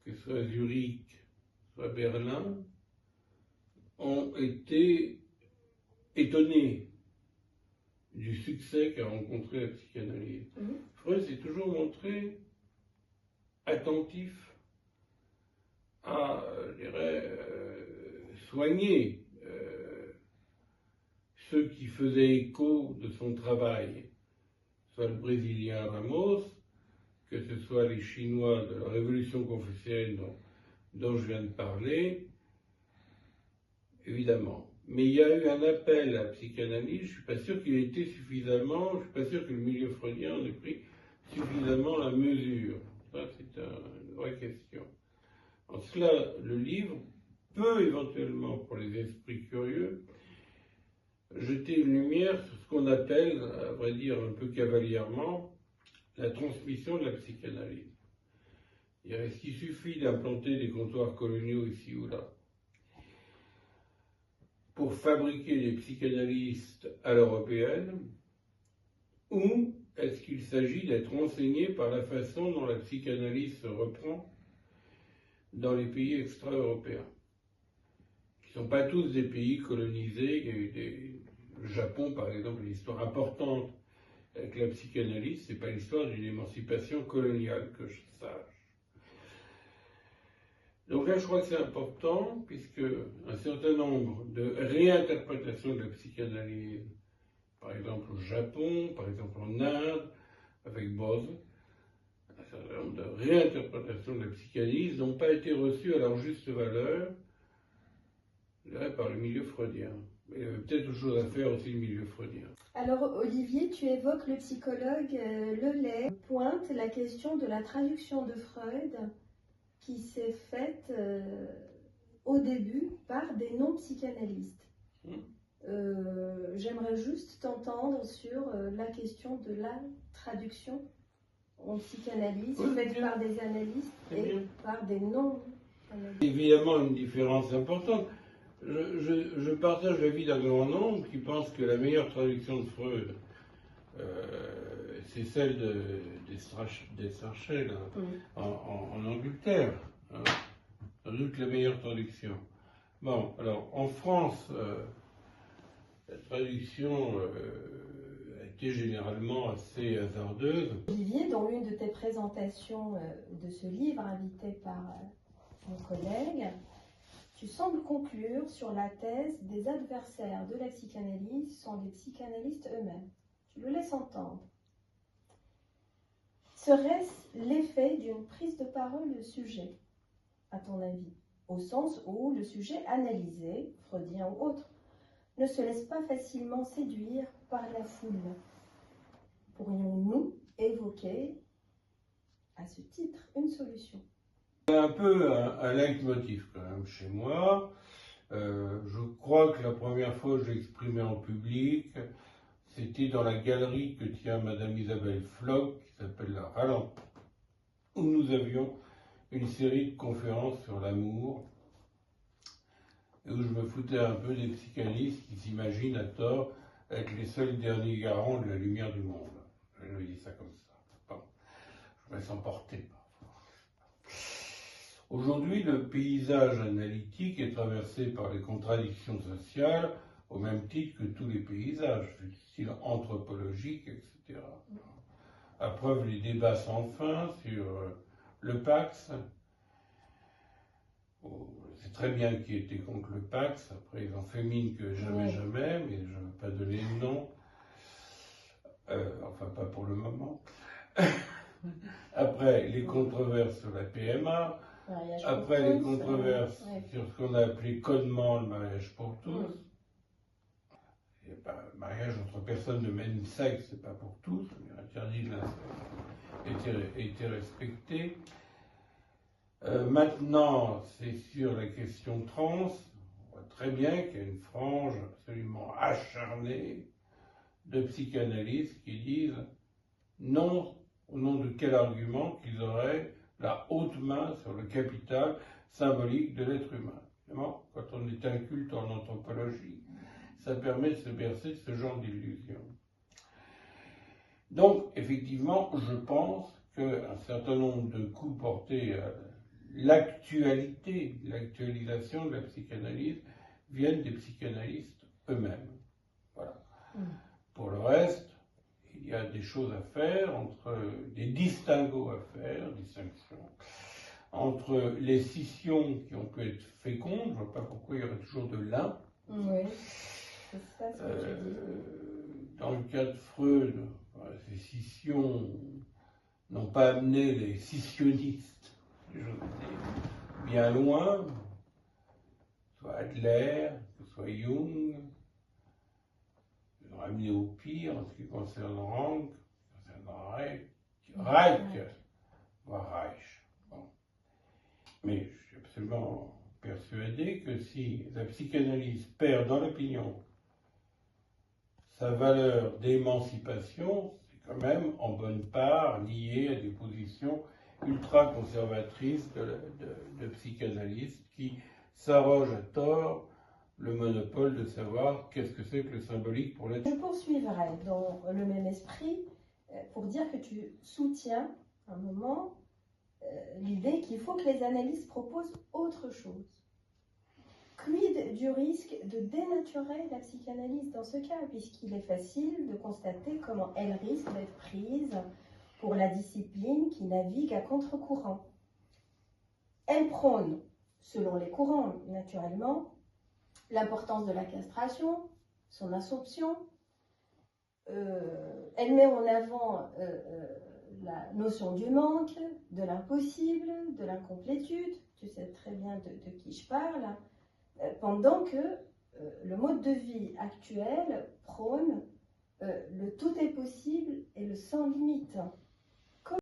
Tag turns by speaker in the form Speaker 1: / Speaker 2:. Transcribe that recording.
Speaker 1: que ce soit Zurich, soit Berlin, ont été étonnés du succès qu'a rencontré la psychanalyse. Freud s'est toujours montré attentif à, je dirais, soigner ceux qui faisaient écho de son travail, soit le Brésilien Ramos, que ce soit les Chinois de la révolution confucéenne dont je viens de parler, évidemment. Mais il y a eu un appel à la psychanalyse, je ne suis pas sûr qu'il ait été suffisamment, je ne suis pas sûr que le milieu freudien en ait pris suffisamment la mesure. Ça, c'est une vraie question. En cela, le livre peut éventuellement, pour les esprits curieux, jeter une lumière sur ce qu'on appelle, à vrai dire un peu cavalièrement, la transmission de la psychanalyse. Est-ce qu'il suffit d'implanter des comptoirs coloniaux ici ou là pour fabriquer des psychanalystes à l'européenne, ou est-ce qu'il s'agit d'être enseigné par la façon dont la psychanalyse se reprend dans les pays extra-européens, qui ne sont pas tous des pays colonisés? Il y a eu le Japon, par exemple, une histoire importante avec la psychanalyse, ce n'est pas l'histoire d'une émancipation coloniale, que je sache. Donc là, je crois que c'est important, puisque un certain nombre de réinterprétations de la psychanalyse, par exemple au Japon, par exemple en Inde, avec Bose, un certain nombre de réinterprétations de la psychanalyse n'ont pas été reçues à leur juste valeur, je dirais, par le milieu freudien. Mais il y avait peut-être autre chose à faire aussi le milieu freudien.
Speaker 2: Alors Olivier, tu évoques le psychologue Lelay, pointe la question de la traduction de Freud qui s'est faite au début par des non-psychanalystes. J'aimerais juste t'entendre sur la question de la traduction en psychanalyse faite par des analystes et par des non-analystes.
Speaker 1: Évidemment, une différence importante. Je partage l'avis d'un grand nombre qui pense que la meilleure traduction de Freud, c'est celle d'Estrachel en Angleterre. Hein. Sans doute la meilleure traduction. Bon, alors en France, la traduction a été généralement assez hasardeuse.
Speaker 2: Olivier, dans l'une de tes présentations de ce livre, invité par mon collègue, tu sembles conclure sur la thèse des adversaires de la psychanalyse sont les psychanalystes eux-mêmes. Tu le laisses entendre. Serait-ce l'effet d'une prise de parole de sujet, à ton avis, au sens où le sujet analysé, freudien ou autre, ne se laisse pas facilement séduire par la foule? Pourrions-nous évoquer, à ce titre, une solution?
Speaker 1: C'est un peu un leitmotiv quand même chez moi. Je crois que la première fois que j'ai exprimé en public, c'était dans la galerie que tient Madame Isabelle Floch, qui s'appelle La Rallante, où nous avions une série de conférences sur l'amour, et où je me foutais un peu des psychanalystes qui s'imaginent à tort être les seuls derniers garants de la lumière du monde. Je me dis ça comme ça. Bon, je me sens porté. Aujourd'hui, le paysage analytique est traversé par les contradictions sociales, au même titre que tous les paysages, du style anthropologique, etc. À preuve les débats sans fin sur le Pax. C'est très bien qui était contre le Pax, après ils en fait mine que jamais, mais je ne veux pas donner de nom. Enfin, pas pour le moment. Après, les controverses sur la PMA. Après, les controverses sur ce qu'on a appelé codement le mariage pour tous. Il n'y a pas mariage entre personnes de même sexe, c'est pas pour tous. L'interdit de l'inceste a été respecté. Maintenant, c'est sur la question trans. On voit très bien qu'il y a une frange absolument acharnée de psychanalystes qui disent non, au nom de quel argument qu'ils auraient la haute main sur le capital symbolique de l'être humain. Évidemment, quand on est inculte en anthropologie, ça permet de se bercer de ce genre d'illusions. Donc, effectivement, je pense qu'un certain nombre de coups portés à l'actualité, l'actualisation de la psychanalyse viennent des psychanalystes eux-mêmes. Voilà. Pour le reste, il y a des choses à faire, des distinctions entre les scissions qui ont pu être fécondes. Je ne vois pas pourquoi il y aurait toujours de l'un.
Speaker 2: Oui, c'est ça ce que tu dis.
Speaker 1: Dans le cas de Freud, ces scissions n'ont pas amené les scissionnistes, je veux dire, bien loin, que ce soit Adler, que ce soit Jung. Ils ont amené au pire en ce qui concerne Rank, Reich. Bon. Mais je suis absolument persuadé que si la psychanalyse perd dans l'opinion sa valeur d'émancipation, c'est quand même en bonne part lié à des positions ultra-conservatrices de psychanalystes qui s'arrogent à tort le monopole de savoir qu'est-ce que c'est que le symbolique pour l'être.
Speaker 2: Je poursuivrai dans le même esprit pour dire que tu soutiens à un moment l'idée qu'il faut que les analystes proposent autre chose. Quid du risque de dénaturer la psychanalyse dans ce cas, puisqu'il est facile de constater comment elle risque d'être prise pour la discipline qui navigue à contre-courant. Elle prône, selon les courants naturellement, l'importance de la castration, son assomption. Elle met en avant la notion du manque, de l'impossible, de l'incomplétude. Tu sais très bien de qui je parle. Pendant que le mode de vie actuel prône le tout est possible et le sans limite.